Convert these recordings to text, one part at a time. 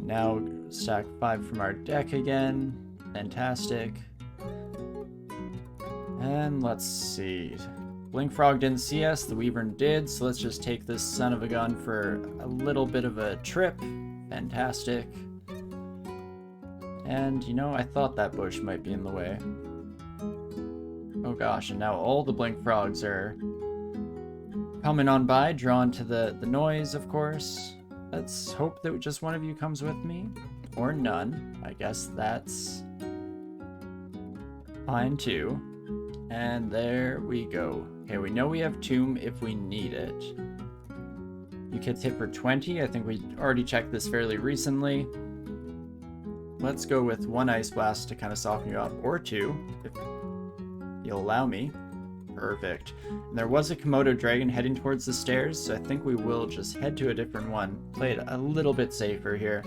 now stack 5 from our deck again. Fantastic. And let's see. Blink Frog didn't see us, the Wyvern did, so let's just take this son of a gun for a little bit of a trip. Fantastic. And, you know, I thought that bush might be in the way. Oh gosh, and now all the Blink Frogs are coming on by, drawn to the noise, of course. Let's hope that just one of you comes with me, or none. I guess that's fine too. And there we go. Okay, we know we have Tomb if we need it. You kids hit for 20. I think we already checked this fairly recently. Let's go with 1 Ice Blast to kind of soften you up, or 2, if you'll allow me. Perfect. And there was a Komodo dragon heading towards the stairs, so I think we will just head to a different one. Play it a little bit safer here.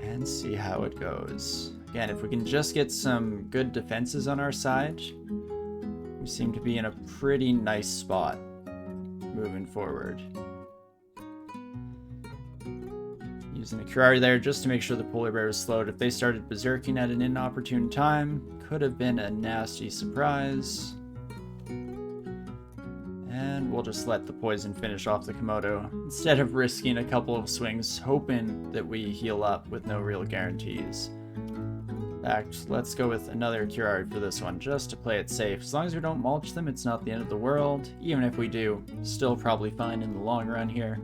And see how it goes. Again, if we can just get some good defenses on our side, we seem to be in a pretty nice spot moving forward. Using a Curari there just to make sure the polar bear was slowed. If they started berserking at an inopportune time, could have been a nasty surprise. And we'll just let the poison finish off the Komodo, instead of risking a couple of swings, hoping that we heal up with no real guarantees. In fact, let's go with another Curari for this one, just to play it safe. As long as we don't mulch them, it's not the end of the world. Even if we do, still probably fine in the long run here.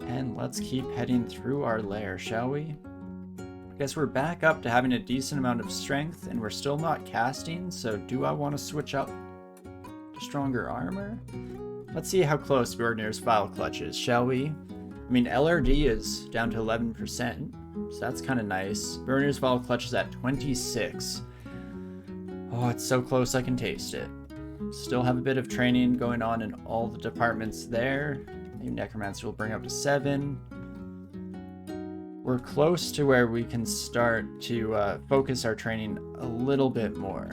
And let's keep heading through our lair, shall we? I guess we're back up to having a decent amount of strength, and we're still not casting, so do I want to switch up to stronger armor? Let's see how close Bjornir's Vile Clutch is, shall we? I mean, LRD is down to 11%, so that's kind of nice. Bjornir's Vile Clutch is at 26. Oh, it's so close I can taste it. Still have a bit of training going on in all the departments there. Necromancer will bring up to 7. We're close to where we can start to focus our training a little bit more.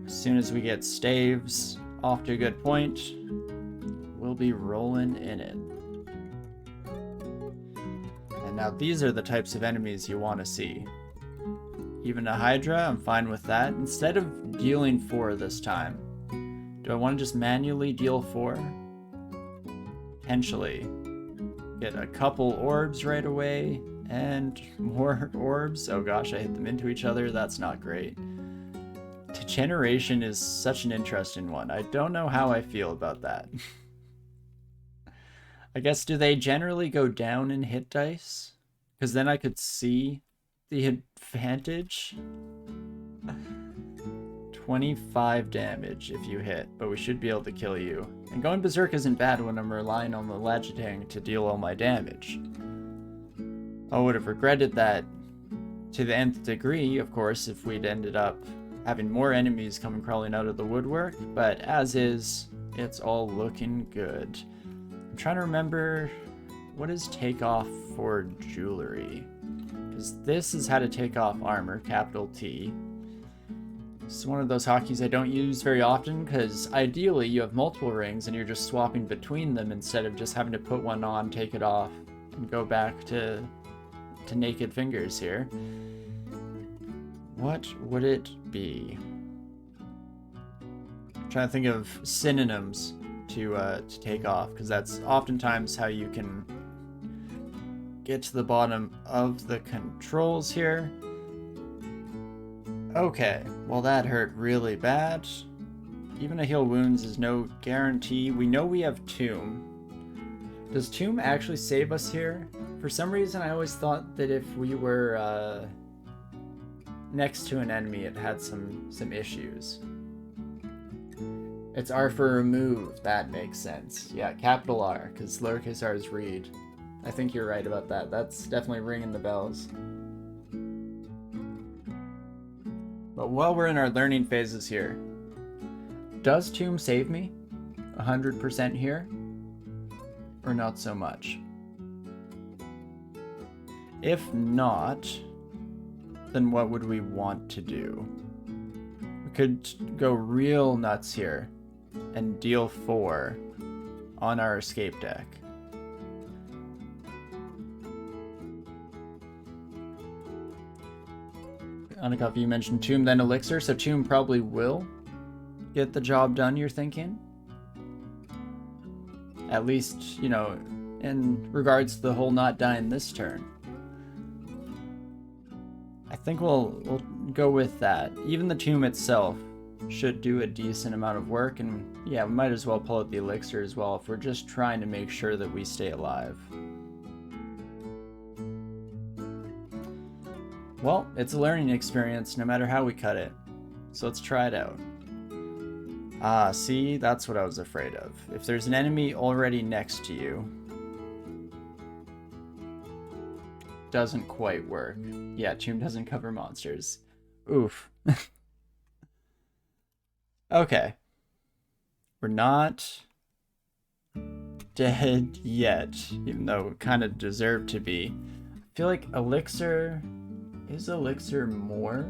As soon as we get staves off to a good point, we'll be rolling in it. And now these are the types of enemies you want to see. Even a Hydra, I'm fine with that. Instead of dealing 4 this time, do I want to just manually deal 4? Potentially. Get a couple orbs right away, and more orbs. Oh gosh, I hit them into each other. That's not great. Degeneration is such an interesting one. I don't know how I feel about that. I guess, do they generally go down in hit dice? Because then I could see the advantage. 25 damage if you hit, but we should be able to kill you. And going berserk isn't bad when I'm relying on the Lagitang to deal all my damage. I would have regretted that to the nth degree, of course, if we'd ended up having more enemies coming crawling out of the woodwork, but as is, it's all looking good. I'm trying to remember, what is takeoff for jewelry? Because this is how to take off armor, capital T. It's one of those hotkeys I don't use very often, because ideally you have multiple rings and you're just swapping between them instead of just having to put one on, take it off, and go back to naked fingers here. What would it be? I'm trying to think of synonyms to take off, because that's oftentimes how you can get to the bottom of the controls here. Okay, well that hurt really bad. Even a heal wounds is no guarantee. We know we have Tomb. Does Tomb actually save us here? For some reason I always thought that if we were next to an enemy it had some issues. It's R for remove, that makes sense. Yeah, capital R, because lowercase r is read. I think you're right about that. That's definitely ringing the bells. But while we're in our learning phases here, does Tomb save me 100% here? Or not so much? If not, then what would we want to do? We could go real nuts here and deal 4 on our escape deck. Unikov, you mentioned Tomb, then Elixir, so Tomb probably will get the job done, you're thinking? At least, you know, in regards to the whole not dying this turn. I think we'll go with that. Even the Tomb itself should do a decent amount of work, and yeah, we might as well pull out the Elixir as well if we're just trying to make sure that we stay alive. Well, it's a learning experience no matter how we cut it. So let's try it out. Ah, see? That's what I was afraid of. If there's an enemy already next to you, doesn't quite work. Yeah, Tomb doesn't cover monsters. Oof. Okay. We're not dead yet, even though we kind of deserve to be. I feel like Elixir... Is Elixir more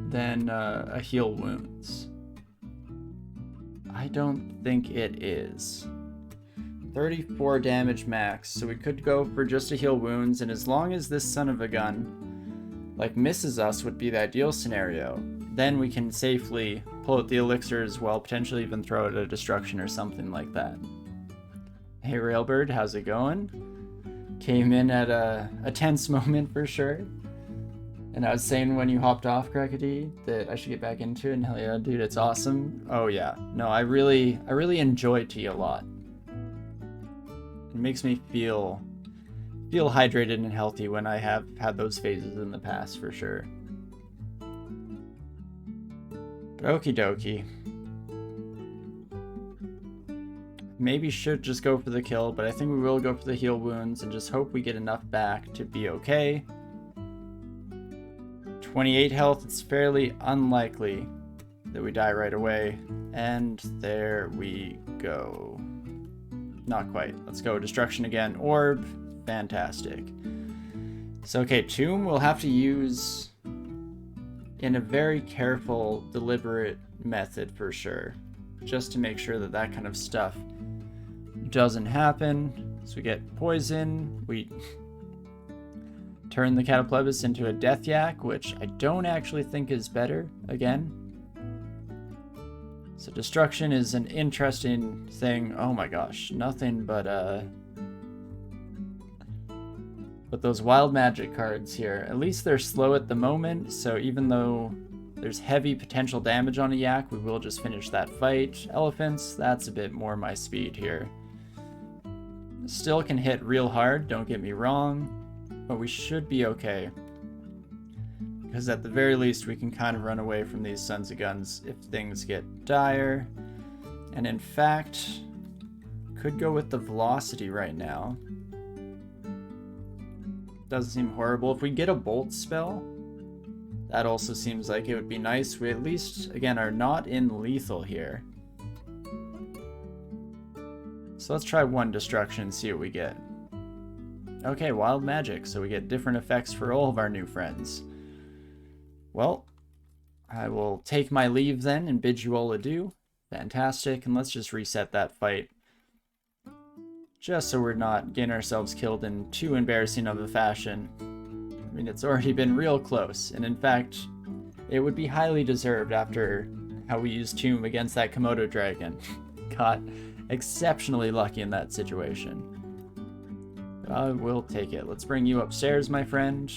than a heal wounds? I don't think it is. 34 damage max, so we could go for just a heal wounds, and as long as this son of a gun like misses us would be the ideal scenario, then we can safely pull out the Elixir as well, potentially even throw it at a destruction or something like that. Hey Railbird, how's it going? Came in at a tense moment for sure. And I was saying when you hopped off, Krakady, that I should get back into it, and hell yeah, dude, it's awesome. Oh yeah, no, I really enjoy tea a lot. It makes me feel hydrated and healthy when I have had those phases in the past for sure. But okie dokie. Maybe should just go for the kill, but I think we will go for the heal wounds and just hope we get enough back to be okay. 28 health, it's fairly unlikely that we die right away. And there we go. Not quite. Let's go destruction again. Orb, fantastic. So okay, Tomb we'll have to use in a very careful, deliberate method for sure. Just to make sure that that kind of stuff doesn't happen. So we get poison, we turn the Cataplebis into a Death Yak, which I don't actually think is better, again. So destruction is an interesting thing. Oh my gosh, nothing but those wild magic cards here, at least they're slow at the moment, so even though there's heavy potential damage on a Yak, we will just finish that fight. Elephants, that's a bit more my speed here. Still can hit real hard, don't get me wrong, but we should be okay. Because at the very least we can kind of run away from these sons of guns if things get dire. And in fact, could go with the velocity right now. Doesn't seem horrible. If we get a bolt spell, that also seems like it would be nice. We at least, again, are not in lethal here. So let's try one destruction and see what we get. Okay, wild magic, so we get different effects for all of our new friends. Well, I will take my leave then and bid you all adieu. Fantastic, and let's just reset that fight. Just so we're not getting ourselves killed in too embarrassing of a fashion. I mean, it's already been real close, and in fact, it would be highly deserved after how we used Tomb against that Komodo dragon. Got exceptionally lucky in that situation. But I will take it. Let's bring you upstairs, my friend.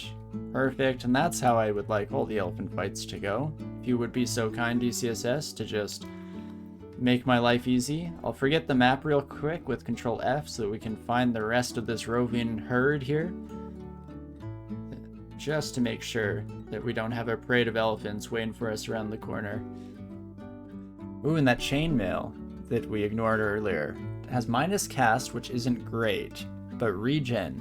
Perfect, and that's how I would like all the elephant fights to go. If you would be so kind, DCSS, to just make my life easy. I'll forget the map real quick with Control F so that we can find the rest of this roving herd here. Just to make sure that we don't have a parade of elephants waiting for us around the corner. Ooh, and that chainmail that we ignored earlier has minus cast, which isn't great, but regen.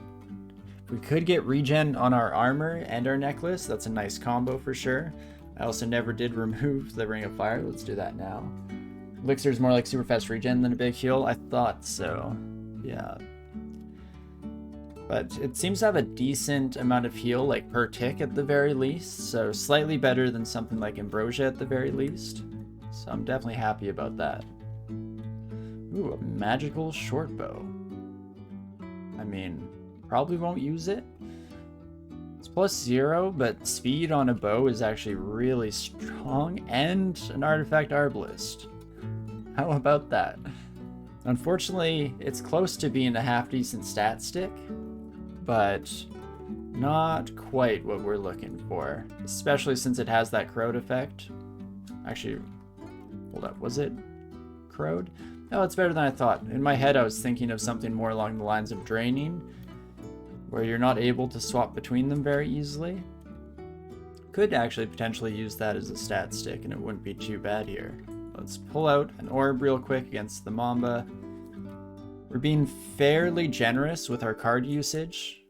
If we could get regen on our armor and our necklace, that's a nice combo for sure. I also never did remove the Ring of Fire. Let's do that now. Elixir is more like super fast regen than a big heal. I thought so. Yeah. But it seems to have a decent amount of heal, like per tick at the very least. So slightly better than something like Ambrosia at the very least. So I'm definitely happy about that. Ooh, a magical short bow. I mean, probably won't use it. It's +0, but speed on a bow is actually really strong, and an artifact arbalist. How about that? Unfortunately, it's close to being a half-decent stat stick, but not quite what we're looking for, especially since it has that crowd effect. Actually, hold up, was it crowd? Oh, it's better than I thought. In my head, I was thinking of something more along the lines of draining, where you're not able to swap between them very easily. Could actually potentially use that as a stat stick, and it wouldn't be too bad here. Let's pull out an orb real quick against the Mamba. We're being fairly generous with our card usage,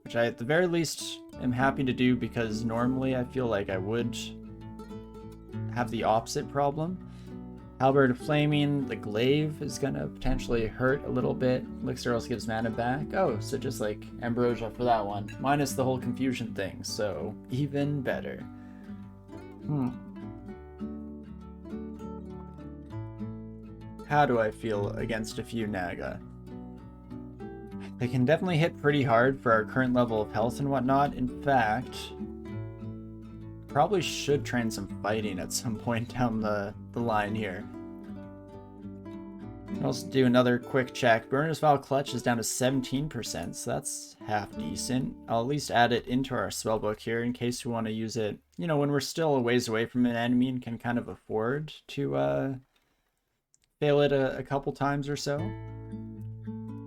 which I at the very least am happy to do, because normally I feel like I would have the opposite problem. Halberd of Flaming, the glaive is gonna potentially hurt a little bit. Elixir also gives mana back. Oh, so just like Ambrosia for that one. Minus the whole confusion thing, so even better. How do I feel against a few Naga? They can definitely hit pretty hard for our current level of health and whatnot. In fact, probably should train some fighting at some point down the line here. I'll also do another quick check. Burner's Vow Clutch is down to 17%, so that's half decent. I'll at least add it into our spellbook here in case we want to use it, you know, when we're still a ways away from an enemy and can kind of afford to fail it a couple times or so.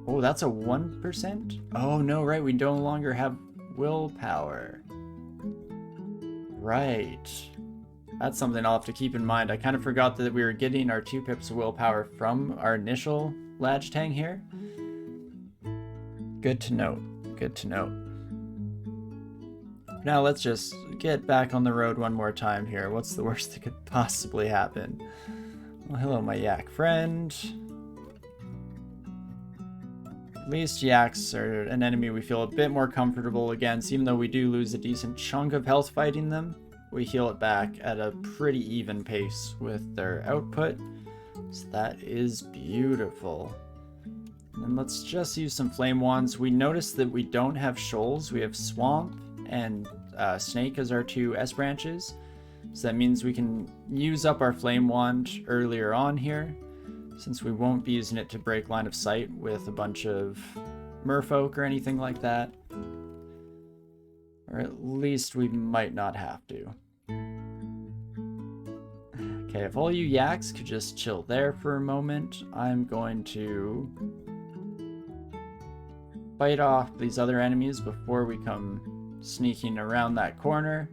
Oh, that's a 1%? Oh no, right, we no longer have willpower. Right. That's something I'll have to keep in mind. I kind of forgot that we were getting our 2 pips of willpower from our initial Ladge Tang here. Good to note. Good to note. Now let's just get back on the road one more time here. What's the worst that could possibly happen? Well, hello, my yak friend. At least yaks are an enemy we feel a bit more comfortable against. Even though we do lose a decent chunk of health fighting them, we heal it back at a pretty even pace with their output. So that is beautiful. And let's just use some flame wands. We noticed that we don't have shoals. We have swamp and snake as our 2 S branches. So that means we can use up our flame wand earlier on here, since we won't be using it to break line of sight with a bunch of merfolk or anything like that. Or at least we might not have to. Okay, if all you yaks could just chill there for a moment, I'm going to fight off these other enemies before we come sneaking around that corner.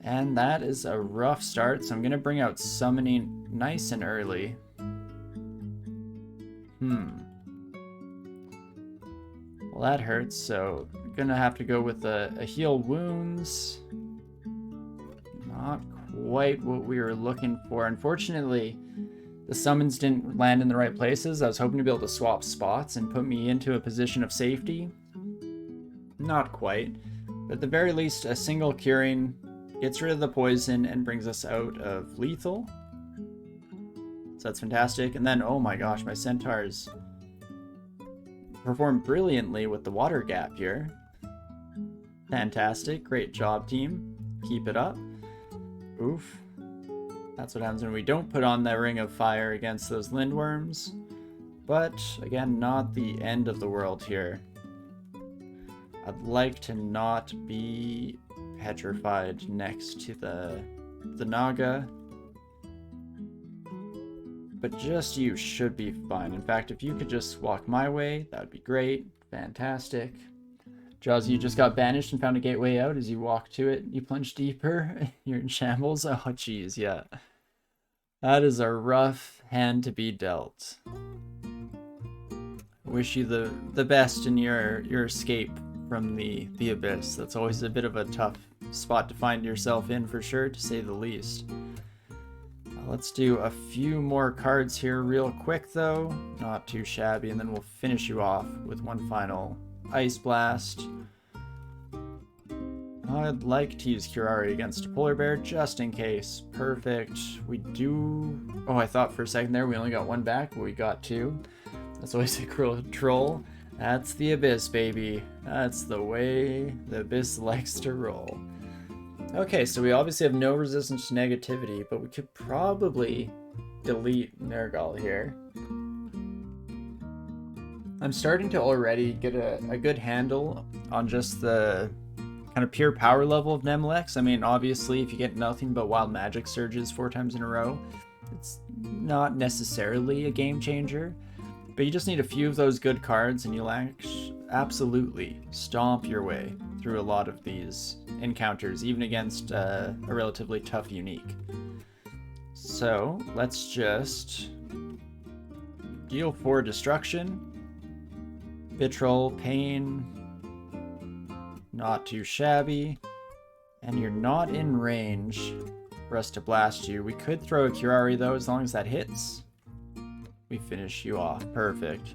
And that is a rough start, so I'm going to bring out summoning nice and early. Well, that hurts, so I'm going to have to go with a heal wounds. Not quite what we were looking for. Unfortunately, the summons didn't land in the right places. I was hoping to be able to swap spots and put me into a position of safety. Not quite. But at the very least, a single curing gets rid of the poison and brings us out of lethal. So that's fantastic. And then, oh my gosh, my centaurs performed brilliantly with the water gap here. Fantastic. Great job, team. Keep it up. Oof. That's what happens when we don't put on that ring of fire against those lindworms. But, again, not the end of the world here. I'd like to not be petrified next to the Naga. But just you should be fine. In fact, if you could just walk my way, that would be great. Fantastic. Jaws, you just got banished and found a gateway out. As you walk to it, you plunge deeper. You're in shambles. Oh, jeez, yeah. That is a rough hand to be dealt. I wish you the best in your escape from the abyss. That's always a bit of a tough spot to find yourself in, for sure, to say the least. Let's do a few more cards here real quick, though. Not too shabby, and then we'll finish you off with one final Ice Blast. I'd like to use Curari against a polar bear just in case. Perfect. We do... Oh, I thought for a second there we only got one back, but we got two. That's always a cruel troll. That's the Abyss, baby. That's the way the Abyss likes to roll. Okay, so we obviously have no resistance to negativity, but we could probably delete Nergal here. I'm starting to already get a good handle on just the kind of pure power level of Nemlex. I mean, obviously, if you get nothing but wild magic surges 4 times in a row, it's not necessarily a game changer. But you just need a few of those good cards and you'll absolutely stomp your way through a lot of these encounters, even against a relatively tough unique. So let's just deal 4 destruction. Vitriol, pain, not too shabby, and you're not in range for us to blast you. We could throw a Curari though, as long as that hits. We finish you off. Perfect.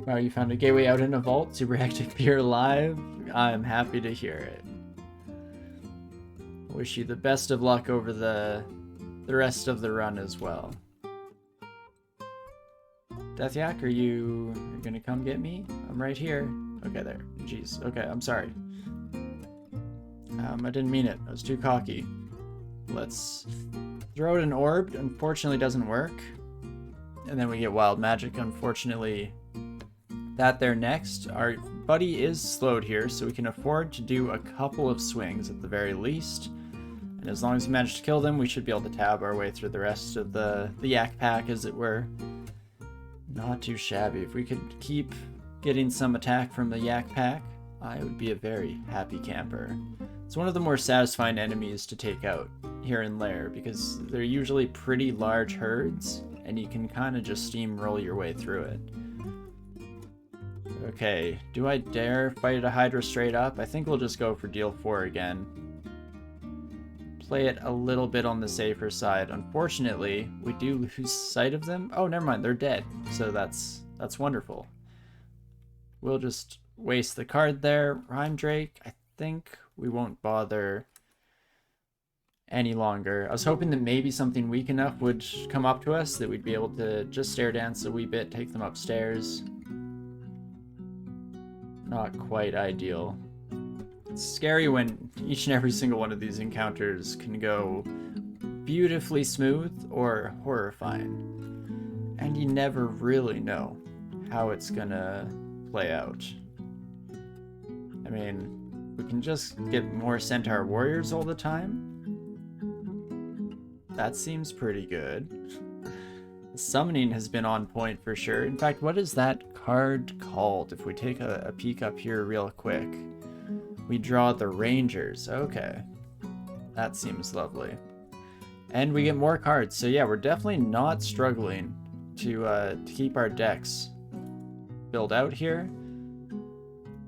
Wow, you found a gateway out in a vault. Super hectic you're alive. I'm happy to hear it. Wish you the best of luck over the rest of the run as well. Nethack, are you gonna come get me? I'm right here. Okay, there. Jeez. Okay, I'm sorry. I didn't mean it. I was too cocky. Let's throw out an orb. Unfortunately, doesn't work. And then we get wild magic. Unfortunately, that there next. Our buddy is slowed here, so we can afford to do a couple of swings at the very least. And as long as we manage to kill them, we should be able to tab our way through the rest of the yak pack, as it were. Not too shabby. If we could keep getting some attack from the yak pack, I would be a very happy camper. It's one of the more satisfying enemies to take out here in Lair, because they're usually pretty large herds, and you can kind of just steamroll your way through it. Okay, do I dare fight a Hydra straight up? I think we'll just go for deal 4 again. Play it a little bit on the safer side. Unfortunately, we do lose sight of them. Oh, never mind, they're dead. So that's wonderful. We'll just waste the card there. Rhyme Drake, I think we won't bother any longer. I was hoping that maybe something weak enough would come up to us, that we'd be able to just stair dance a wee bit, take them upstairs. Not quite ideal. It's scary when each and every single one of these encounters can go beautifully smooth or horrifying. And you never really know how it's gonna play out. I mean, we can just get more Centaur Warriors all the time. That seems pretty good. The summoning has been on point for sure. In fact, what is that card called? If we take a peek up here real quick. We draw the Rangers. Okay. That seems lovely. And we get more cards. So yeah, we're definitely not struggling to keep our decks built out here.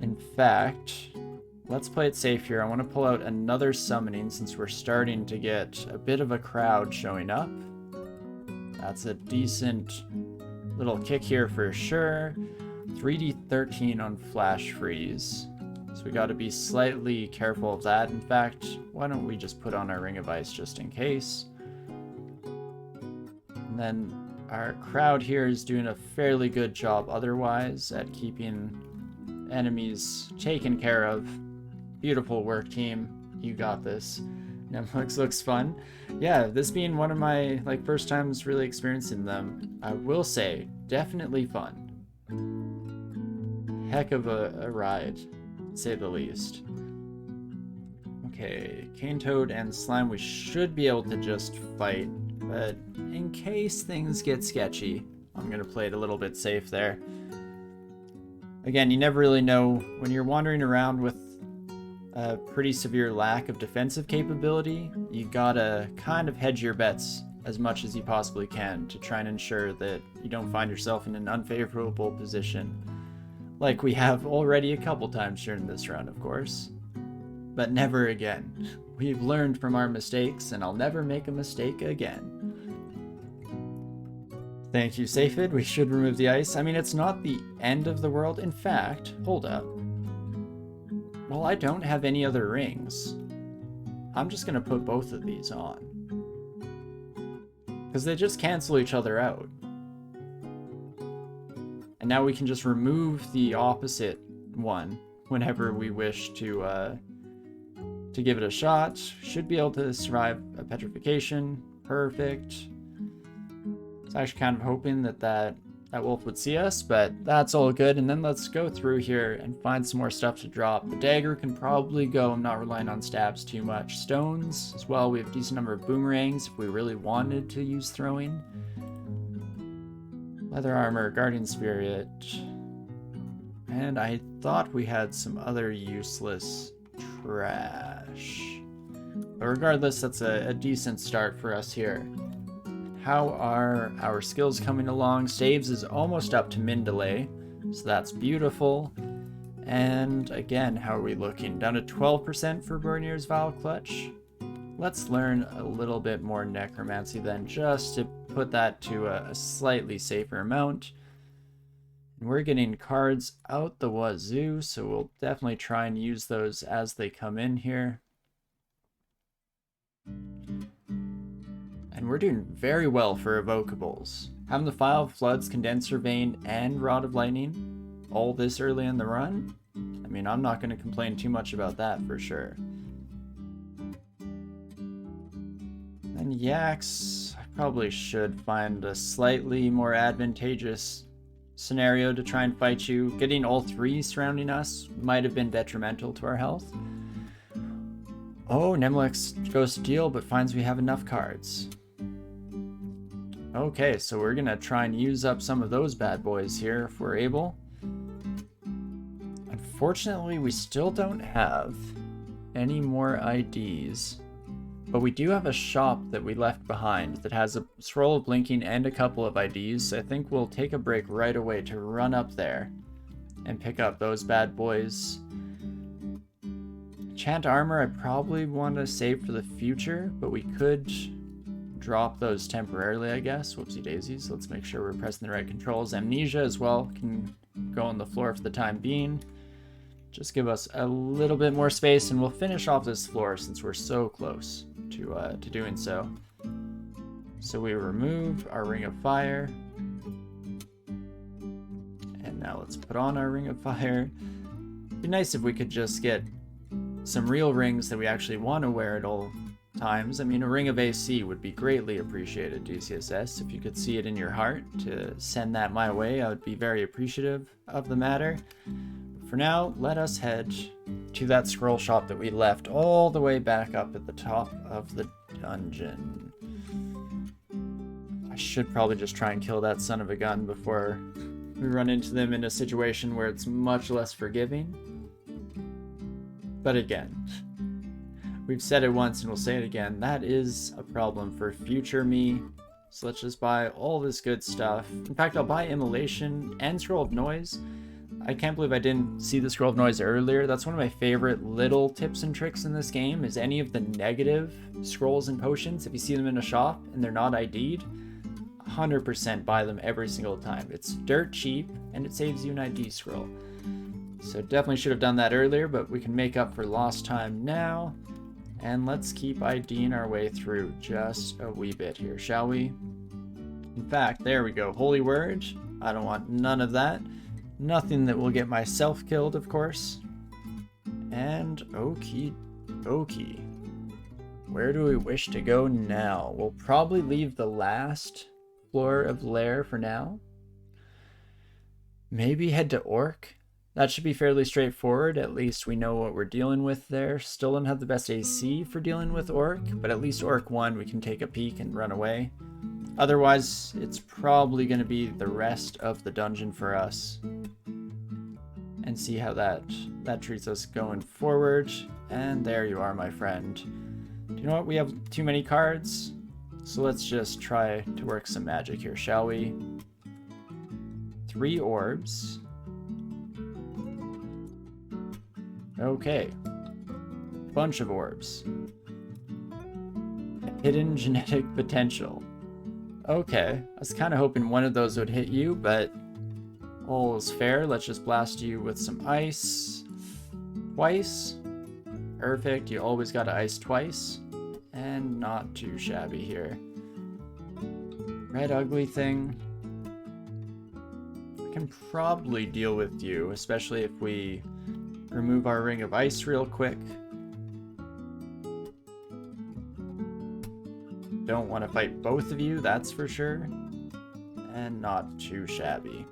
In fact, let's play it safe here. I want to pull out another summoning since we're starting to get a bit of a crowd showing up. That's a decent little kick here for sure. 3d13 on Flash Freeze. So we got to be slightly careful of that. In fact, why don't we just put on our Ring of Ice just in case. And then our crowd here is doing a fairly good job otherwise at keeping enemies taken care of. Beautiful work, team. You got this. Nemlex looks fun. Yeah, this being one of my first times really experiencing them, I will say, definitely fun. Heck of a ride, to say the least. Okay, Cane Toad and Slime we should be able to just fight, but in case things get sketchy, I'm gonna play it a little bit safe there. Again, you never really know when you're wandering around with a pretty severe lack of defensive capability. You gotta kind of hedge your bets as much as you possibly can to try and ensure that you don't find yourself in an unfavorable position, like we have already a couple times during this run, of course. But never again. We've learned from our mistakes, and I'll never make a mistake again. Thank you, Safid. We should remove the ice. I mean, it's not the end of the world. In fact, hold up. Well, I don't have any other rings. I'm just gonna put both of these on. Because they just cancel each other out. And now we can just remove the opposite one whenever we wish to give it a shot. Should be able to survive a petrification. Perfect. I was actually kind of hoping that wolf would see us, but that's all good. And then let's go through here and find some more stuff to drop. The dagger can probably go. I'm not relying on stabs too much. Stones as well. We have a decent number of boomerangs if we really wanted to use throwing. Leather armor, guardian spirit. And I thought we had some other useless trash. But regardless, that's a decent start for us here. How are our skills coming along? Saves is almost up to min delay, so that's beautiful. And again, how are we looking? Down to 12% for Bornir's Vow Clutch. Let's learn a little bit more necromancy then, just to put that to a slightly safer amount. And we're getting cards out the wazoo, so we'll definitely try and use those as they come in here. And we're doing very well for evocables. Having the File of Floods, Condenser Vein, and Rod of Lightning all this early in the run, I mean, I'm not going to complain too much about that for sure. And Yaks, I probably should find a slightly more advantageous scenario to try and fight you. Getting all three surrounding us might have been detrimental to our health. Oh, Nemlex goes to deal, but finds we have enough cards. Okay, so we're gonna try and use up some of those bad boys here if we're able. Unfortunately, we still don't have any more IDs, but we do have a shop that we left behind that has a scroll of blinking and a couple of IDs. So I think we'll take a break right away to run up there and pick up those bad boys. Enchant armor, I probably want to save for the future, but we could drop those temporarily, I guess. Whoopsie daisies. Let's make sure we're pressing the right controls. Amnesia as well can go on the floor for the time being. Just give us a little bit more space and we'll finish off this floor since we're so close to doing so. So we remove our Ring of Fire. And now let's put on our Ring of Fire. It'd be nice if we could just get some real rings that we actually want to wear at all times. I mean, a Ring of AC would be greatly appreciated, DCSS. If you could see it in your heart to send that my way, I would be very appreciative of the matter. For now, let us head to that scroll shop that we left all the way back up at the top of the dungeon. I should probably just try and kill that son of a gun before we run into them in a situation where it's much less forgiving. But again, we've said it once and we'll say it again, that is a problem for future me. So let's just buy all this good stuff. In fact, I'll buy Immolation and Scroll of Noise. I can't believe I didn't see the Scroll of Noise earlier. That's one of my favorite little tips and tricks in this game, is any of the negative scrolls and potions, if you see them in a shop and they're not ID'd, 100% buy them every single time. It's dirt cheap and it saves you an ID scroll. So definitely should have done that earlier, but we can make up for lost time now. And let's keep IDing our way through just a wee bit here, shall we? In fact, there we go. Holy Word. I don't want none of that. Nothing that will get myself killed, of course. And okie dokie. Where do we wish to go now? We'll probably leave the last floor of Lair for now. Maybe head to Orc. That should be fairly straightforward. At least we know what we're dealing with there. Still don't have the best AC for dealing with Orc, but at least Orc 1 we can take a peek and run away. Otherwise, it's probably going to be the rest of the dungeon for us. And see how that treats us going forward. And there you are, my friend. Do you know what? We have too many cards. So let's just try to work some magic here, shall we? 3 orbs. Okay. Bunch of orbs. Hidden genetic potential. Okay. I was kind of hoping one of those would hit you, but all is fair. Let's just blast you with some ice. twice. Perfect, you always gotta ice twice. And not too shabby here. Red ugly thing. I can probably deal with you, especially if we remove our ring of ice real quick. Don't want to fight both of you, that's for sure. And not too shabby.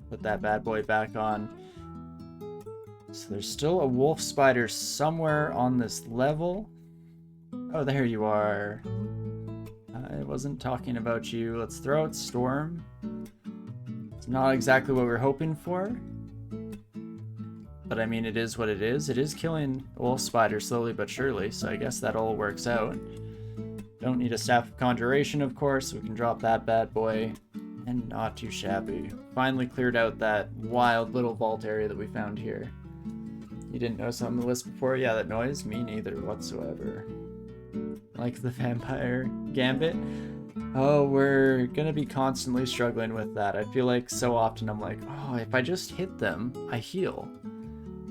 Put that bad boy back on. So there's still a wolf spider somewhere on this level. Oh, there you are. I wasn't talking about you. Let's throw out Storm. It's not exactly what we're hoping for. But I mean, it is what it is. It is killing a wolf spider slowly but surely, so I guess that all works out. Don't need a Staff of Conjuration, of course, so we can drop that bad boy. And not too shabby. Finally cleared out that wild little vault area that we found here. You didn't notice on the list before? Yeah, that noise? Me neither whatsoever. Like the vampire gambit. Oh, we're gonna be constantly struggling with that. I feel like so often I'm like, oh, if I just hit them, I heal.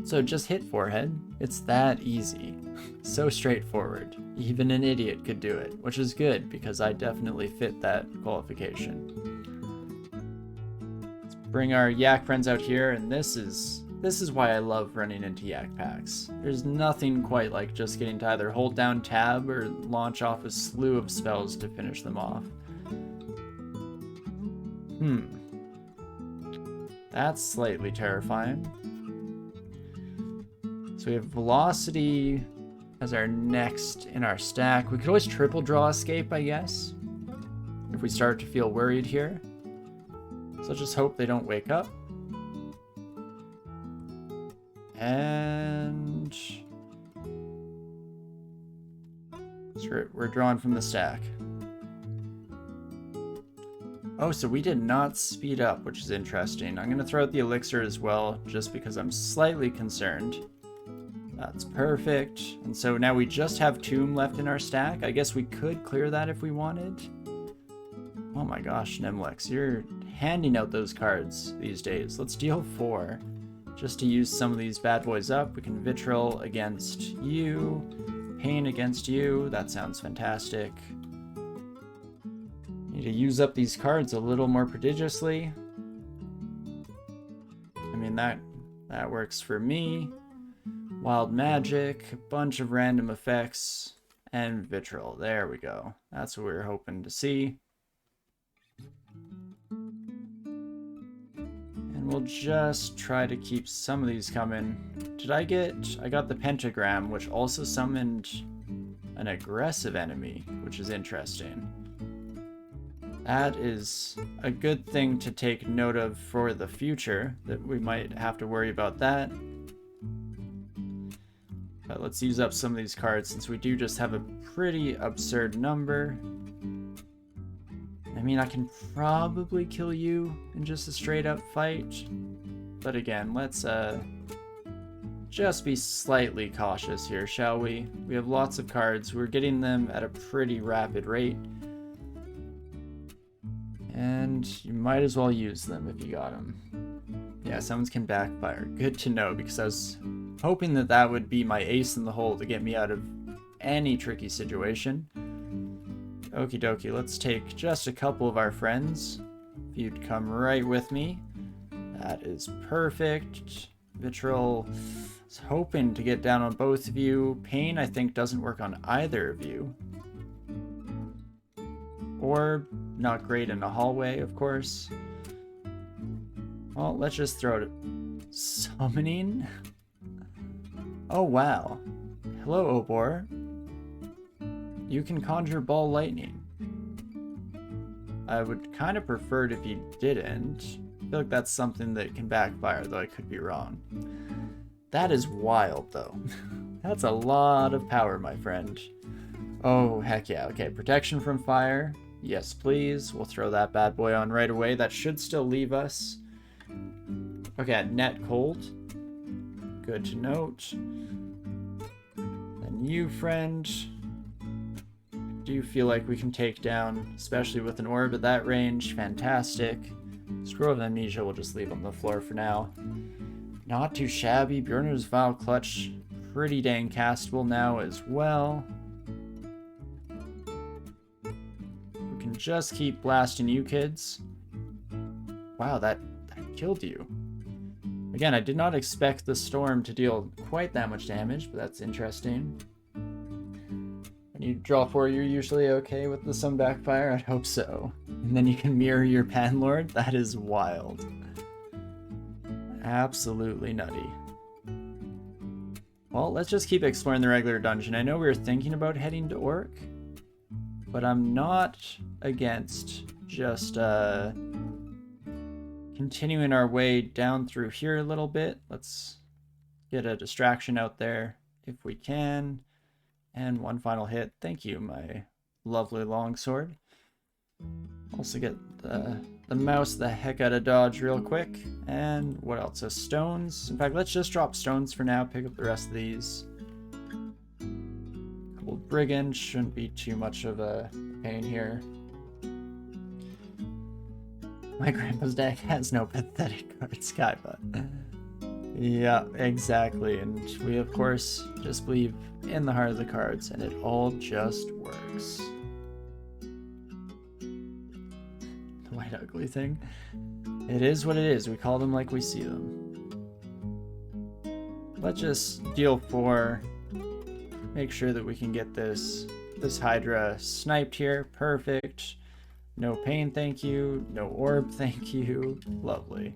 So just hit forehead. It's that easy. So straightforward. Even an idiot could do it, which is good because I definitely fit that qualification. Let's bring our yak friends out here, and this is why I love running into yak packs. There's nothing quite like just getting to either hold down tab or launch off a slew of spells to finish them off. That's slightly terrifying. So we have Velocity as our next in our stack. We could always triple draw Escape, I guess, if we start to feel worried here. So just hope they don't wake up. And we're drawing from the stack. Oh, so we did not speed up, which is interesting. I'm going to throw out the elixir as well, just because I'm slightly concerned. That's perfect. And so now we just have Tomb left in our stack. I guess we could clear that if we wanted. Oh my gosh, Nimlex, you're handing out those cards these days. Let's deal 4. Just to use some of these bad boys up. We can Vitriol against you. Pain against you. That sounds fantastic. Need to use up these cards a little more prodigiously. I mean, that works for me. Wild Magic, a bunch of random effects, and Vitriol. There we go. That's what we were hoping to see. And we'll just try to keep some of these coming. I got the Pentagram, which also summoned an aggressive enemy, which is interesting. That is a good thing to take note of for the future, that we might have to worry about that. But let's use up some of these cards since we do just have a pretty absurd number. I mean, I can probably kill you in just a straight up fight. But again, let's just be slightly cautious here, shall we? We have lots of cards. We're getting them at a pretty rapid rate. And you might as well use them if you got them. Yeah, summons can backfire. Good to know, because I was hoping that that would be my ace in the hole to get me out of any tricky situation. Okie dokie, let's take just a couple of our friends. If you'd come right with me. That is perfect. Vitriol is hoping to get down on both of you. Pain, I think, doesn't work on either of you. Or not great in a hallway, of course. Well, let's just throw it. Summoning? Oh, wow. Hello, Obor. You can conjure ball lightning. I would kind of prefer it if you didn't. I feel like that's something that can backfire, though I could be wrong. That is wild, though. That's a lot of power, my friend. Oh, heck yeah. Okay, protection from fire. Yes, please. We'll throw that bad boy on right away. That should still leave us. Okay, net cold. Good to note. And you, friend. Do you feel like we can take down, especially with an orb at that range? Fantastic. Scroll of Amnesia we'll just leave on the floor for now. Not too shabby. Bjorn's Vile Clutch, pretty dang castable now as well. We can just keep blasting you kids. Wow, that killed you. Again, I did not expect the storm to deal quite that much damage, but that's interesting. When you draw 4, you're usually okay with the some backfire? I'd hope so. And then you can mirror your Panlord? That is wild. Absolutely nutty. Well, let's just keep exploring the regular dungeon. I know we were thinking about heading to Orc, but I'm not against just continuing our way down through here a little bit. Let's get a distraction out there if we can. And one final hit. Thank you, my lovely longsword. Also get the mouse the heck out of dodge real quick. And what else? So stones. In fact, let's just drop stones for now. Pick up the rest of these. Couple of brigands. Shouldn't be too much of a pain here. My grandpa's deck has no pathetic cards, Skybot. Yeah, exactly. And we, of course, just believe in the heart of the cards, and it all just works. The white ugly thing. It is what it is. We call them like we see them. Let's just deal 4. Make sure that we can get this Hydra sniped here. Perfect. No pain, thank you. No orb, thank you. Lovely.